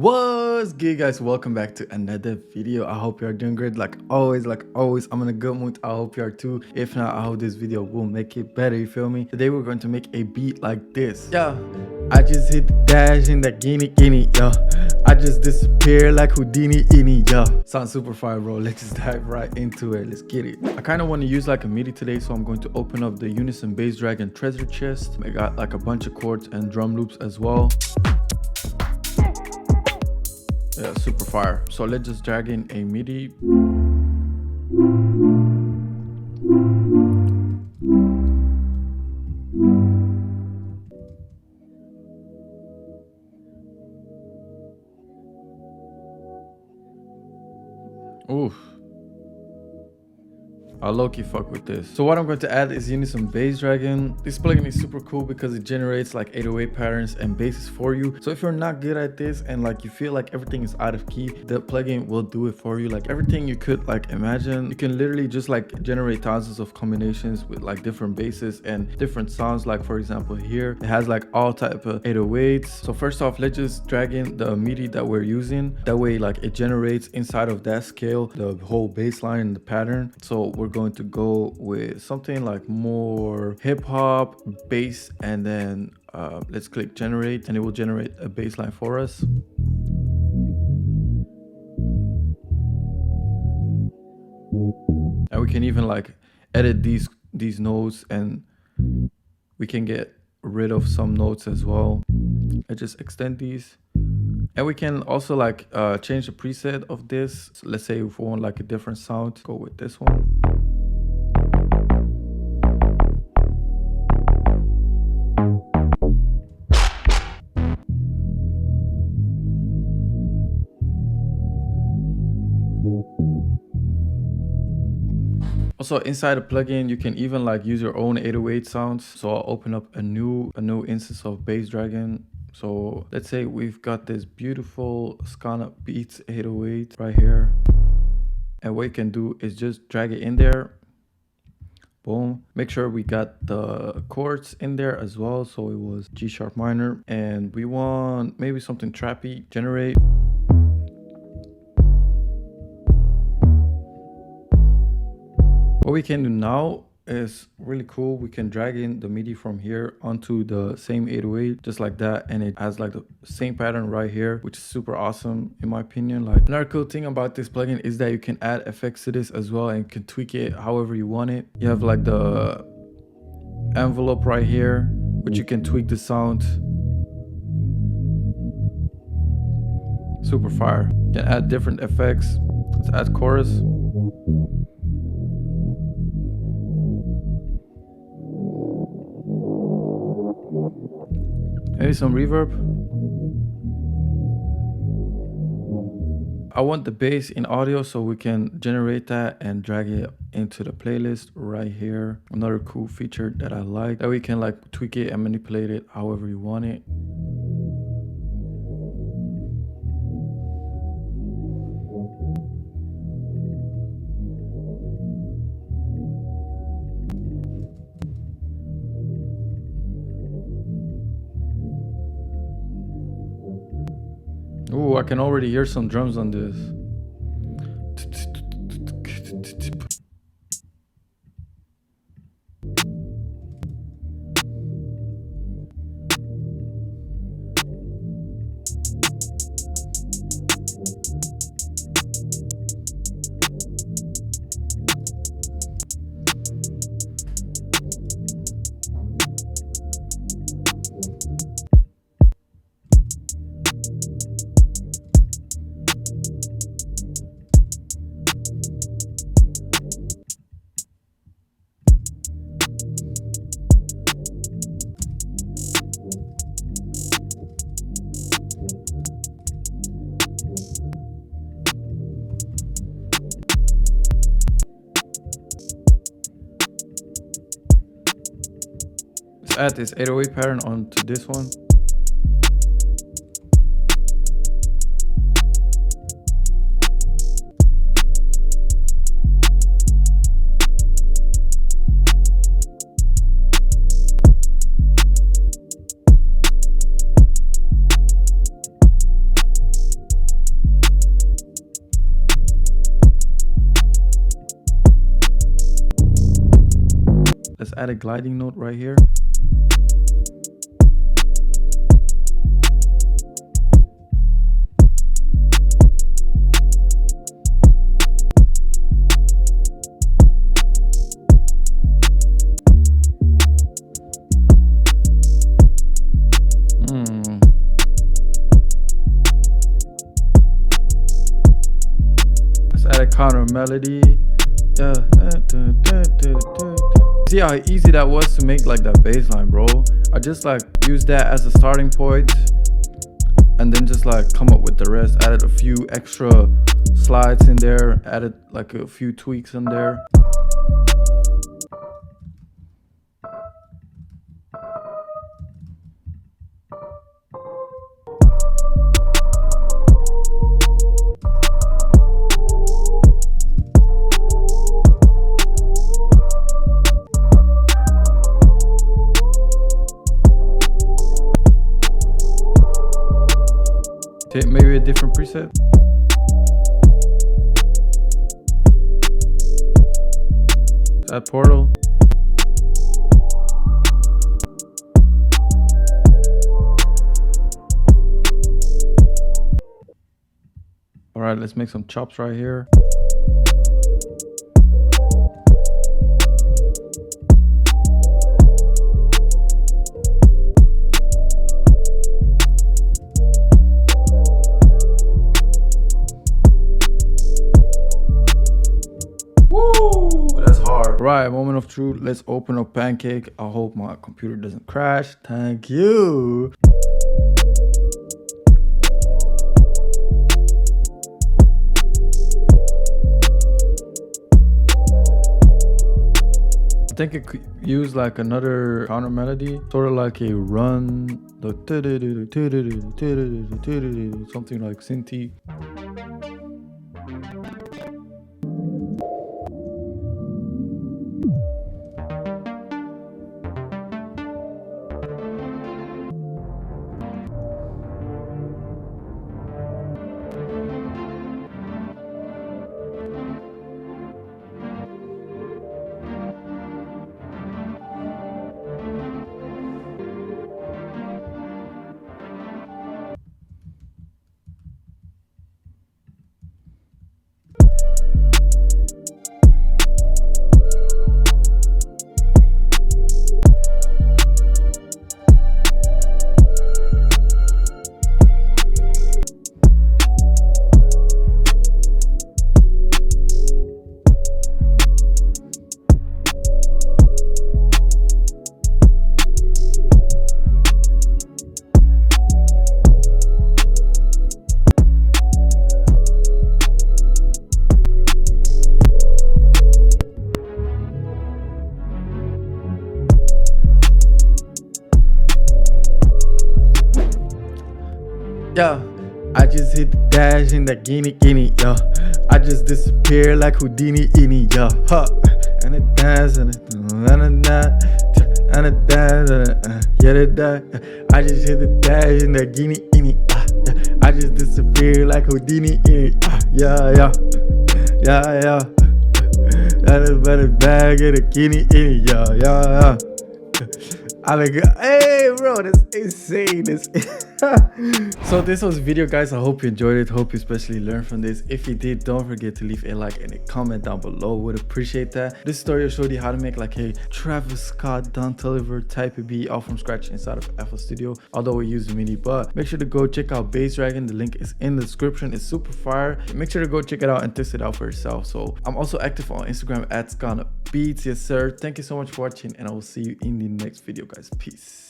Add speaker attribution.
Speaker 1: What's good, guys? Welcome back to another video. I hope you are doing great. Like always, I'm in a good mood. I hope you are too. If not, I hope this video will make it better. You feel me? Today we're going to make a beat like this. Yeah, I just hit the dash in that guinea, yeah. I just disappear like Houdini, yeah. Sounds super fire, bro. Let's just dive right into it. Let's get it. I kind of want to use like a midi today, so I'm going to open up the Unison Bass Dragon treasure chest. I got like a bunch of chords and drum loops as well. Yeah, super fire. So let's just drag in a MIDI. Oof. I low-key fuck with this. So what I'm going to add is Unison Bass Dragon. This plugin is super cool because it generates like 808 patterns and basses for you. So if you're not good at this and like you feel like everything is out of key, the plugin will do it for you. Like everything you could like imagine. You can literally just like generate thousands of combinations with like different basses and different sounds. Like for example here, it has like all type of 808s. So first off, let's just drag in the MIDI that we're using. That way like it generates inside of that scale the whole bass line and the pattern. So we're going to go with something like more hip-hop bass, and then let's click generate and it will generate a bass line for us. And we can even like edit these notes, and we can get rid of some notes as well. I just extend these. And we can also like change the preset of this. So let's say if we want like a different sound, go with this one. Also inside the plugin, you can even like use your own 808 sounds. So I'll open up a new instance of Bass Dragon. So let's say we've got this beautiful gunna beats 808 right here. And what you can do is just drag it in there. Boom. Make sure we got the chords in there as well. So it was G sharp minor, and we want maybe something trappy. Generate. What we can do now is really cool. We can drag in the MIDI from here onto the same 808 just like that, and it has like the same pattern right here, which is super awesome in my opinion. Like another cool thing about this plugin is that you can add effects to this as well and can tweak it however you want it. You have like the envelope right here, which you can tweak the sound. Super fire. You can add different effects. Let's add chorus. Maybe some reverb. I want the bass in audio, so we can generate that and drag it into the playlist right here. Another cool feature that I like, that we can like tweak it and manipulate it however you want it. Ooh, I can already hear some drums on this. Add this 808 pattern onto this one. add a gliding note right here. Let's add a counter melody. Yeah. See how easy that was to make like that bass line, bro? I just like used that as a starting point and then just like come up with the rest. Added a few extra slides in there, added like a few tweaks in there. Maybe a different preset. Add portal. All right, let's make some chops right here. Right, moment of truth. Let's open up Pancake. I hope my computer doesn't crash. Thank you. I think it could use like another counter melody, sort of like a run, something like synthy. Yeah, I just hit the dash in that guinea, yeah. I just disappear like Houdini, yeah. Huh. And it dance and it yeah, I just hit the dash in that guinea, yeah. I just disappear like Houdini, yeah. I just better bag in a guinea, yeah. I like, hey bro, that's insane. So this was the video, guys. I hope you enjoyed it. Hope you especially learned from this. If you did, don't forget to leave a like and a comment down below. Would appreciate that. This tutorial showed you how to make like a Travis Scott, Don Toliver type of beat all from scratch inside of FL Studio, although we use midi. But make sure to go check out Bass Dragon. The link is in the description. It's super fire. Make sure to go check it out and test it out for yourself. So I'm also active on Instagram at gunna beats. Yes sir. Thank you so much for watching, and I will see you in the next video, guys. Peace.